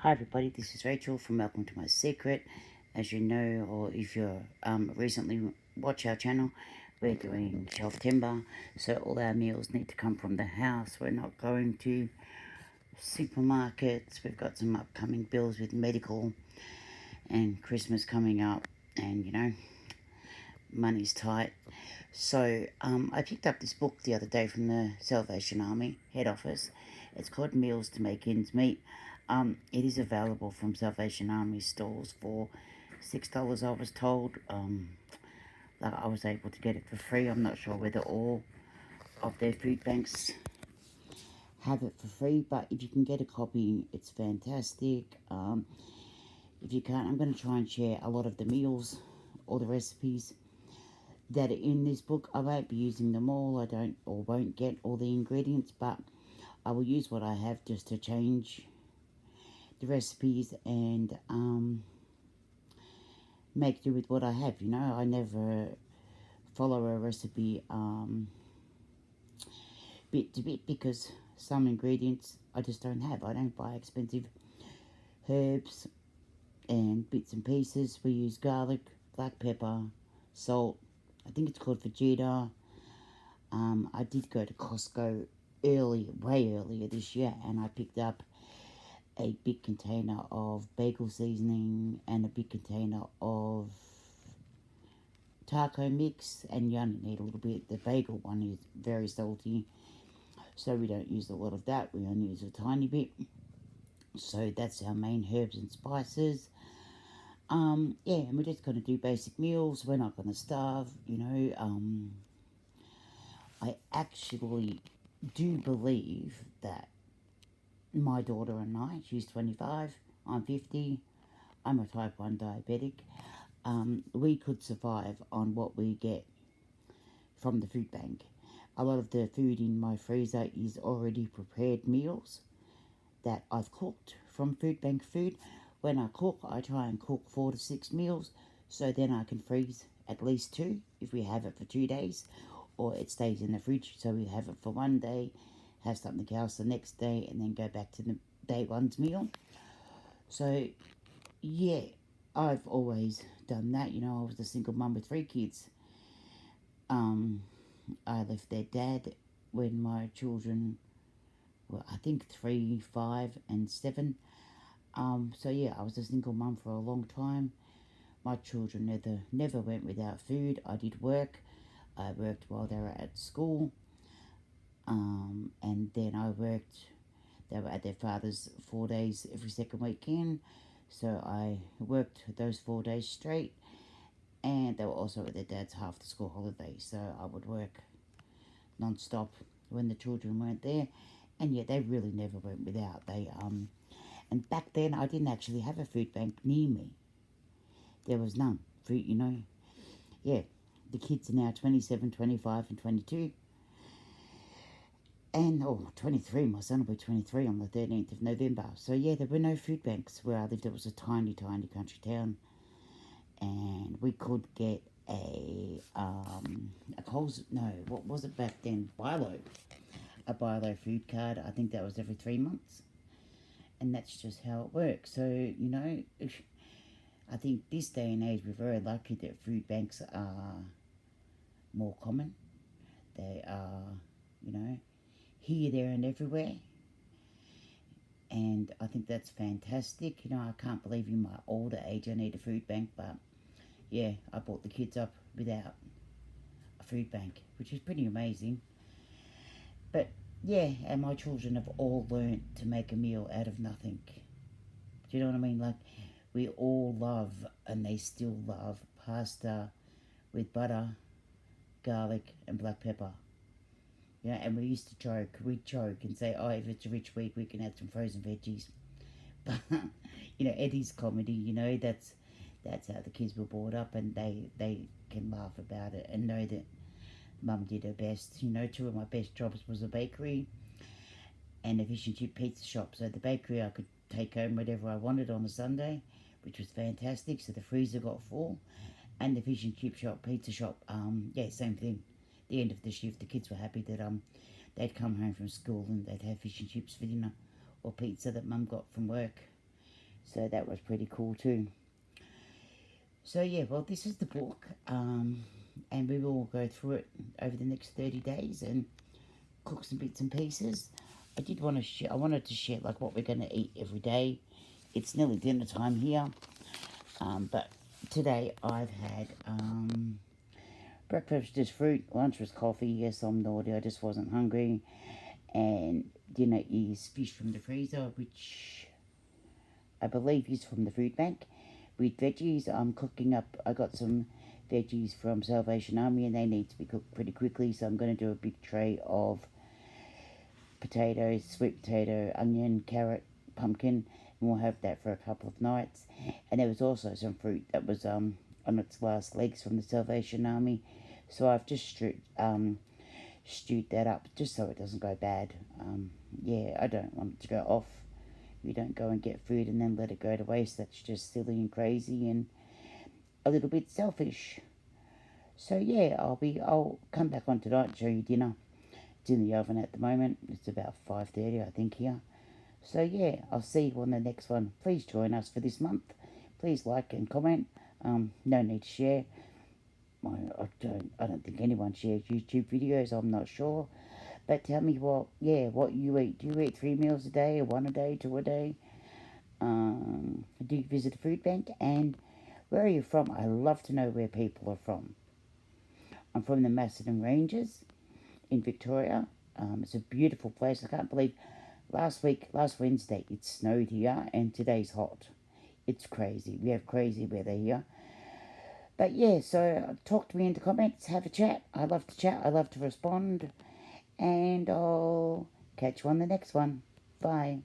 Hi everybody, this is Rachel from Welcome to My Secret. As you know, or if you're recently watch our channel, we're doing shelf timber, so all our meals need to come from the house. We're not going to supermarkets. We've got some upcoming bills with medical and Christmas coming up, and money's tight. So I picked up this book the other day from the Salvation Army head office. It's called Meals to Make Ends Meet. It is available from Salvation Army stores for $6, I was told. Like I was able to get it for free. I'm not sure whether all of their food banks have it for free, but if you can get a copy, it's fantastic. If you can't, I'm going to try and share a lot of the meals or the recipes that are in this book. I won't be using them all. I don't or won't get all the ingredients, but I will use what I have just to change the recipes and make do with what I have. I never follow a recipe bit to bit because some ingredients I just don't have. I don't buy expensive herbs and bits and pieces. We use garlic, black pepper, salt. I think it's called Vegeta. I did go to Costco way earlier this year, and I picked up a big container of bagel seasoning and a big container of taco mix, and you only need a little bit. The bagel one is very salty, so we don't use a lot of that. We only use a tiny bit. So that's our main herbs and spices. Yeah, and we're just going to do basic meals. We're not going to starve. I actually do believe that my daughter and I, she's 25, I'm 50, I'm a type 1 diabetic, we could survive on what we get from the food bank. A lot of the food in my freezer is already prepared meals that I've cooked from food bank food. When I cook, I try and cook 4 to 6 meals, so then I can freeze at least 2 if we have it for 2 days, or it stays in the fridge so we have it for 1 day, have something else the next day, and then go back to the day one's meal. So, yeah, I've always done that. I was a single mum with 3 kids. I left their dad when my children were, I think, 3, 5, and 7. So yeah, I was a single mum for a long time. My children never went without food. I did work. I worked while they were at school. And then I worked, they were at their father's 4 days every second weekend. So I worked those 4 days straight. And they were also at their dad's half the school holiday. So I would work non-stop when the children weren't there. And yeah, they really never went without. And back then I didn't actually have a food bank near me. There was none. Food. Yeah, the kids are now 27, 25, and 22. And, 23, my son will be 23 on the 13th of November. So, yeah, there were no food banks where I lived. It was a tiny, tiny country town. And we could get a Coles, no, what was it back then? A Bilo food card. I think that was every 3 months. And that's just how it works. So, I think this day and age we're very lucky that food banks are more common. They are, here, there, and everywhere. And I think that's fantastic. I can't believe in my older age I need a food bank, but yeah, I brought the kids up without a food bank, which is pretty amazing. But yeah, and my children have all learnt to make a meal out of nothing. Do you know what I mean? Like, we all love, and they still love, pasta with butter, garlic, and black pepper. And we used to we'd joke and say, oh, if it's a rich week, we can add some frozen veggies. But, Eddie's comedy, that's how the kids were brought up, and they can laugh about it and know that Mum did her best. 2 of my best jobs was a bakery and a fish and chip pizza shop. So the bakery, I could take home whatever I wanted on a Sunday, which was fantastic. So the freezer got full. And the fish and chip shop, pizza shop, yeah, same thing. The end of the shift, the kids were happy that they'd come home from school and they'd have fish and chips for dinner, or pizza that Mum got from work. So that was pretty cool too. So yeah, well, this is the book, and we will go through it over the next 30 days and cook some bits and pieces. I did want to share. I wanted to share like what we're going to eat every day. It's nearly dinner time here, but today I've had breakfast is fruit, lunch was coffee. Yes, I'm naughty. I just wasn't hungry, and dinner is fish from the freezer, which I believe is from the food bank, with veggies. I'm cooking up. I got some veggies from Salvation Army, and they need to be cooked pretty quickly. So I'm going to do a big tray of potatoes, sweet potato, onion, carrot, pumpkin, and we'll have that for a couple of nights. And there was also some fruit that was on its last legs from the Salvation Army, so I've just stewed that up just so it doesn't go bad. Yeah, I don't want it to go off. You don't go and get food and then let it go to waste. That's just silly and crazy and a little bit selfish. So yeah, I'll come back on tonight and show you dinner. It's in the oven at the moment. It's about 5:30, I think, here. So yeah, I'll see you on the next one. Please join us for this month. Please like and comment. No need to share. I don't think anyone shares YouTube videos. I'm not sure. But tell me what you eat. Do you eat 3 meals a day, or one a day, two a day? Do you visit a food bank? And where are you from? I love to know where people are from. I'm from the Macedon Ranges in Victoria. It's a beautiful place. I can't believe last Wednesday, it snowed here, and today's hot. It's crazy. We have crazy weather here. But yeah, so talk to me in the comments. Have a chat. I love to chat. I love to respond. And I'll catch you on the next one. Bye.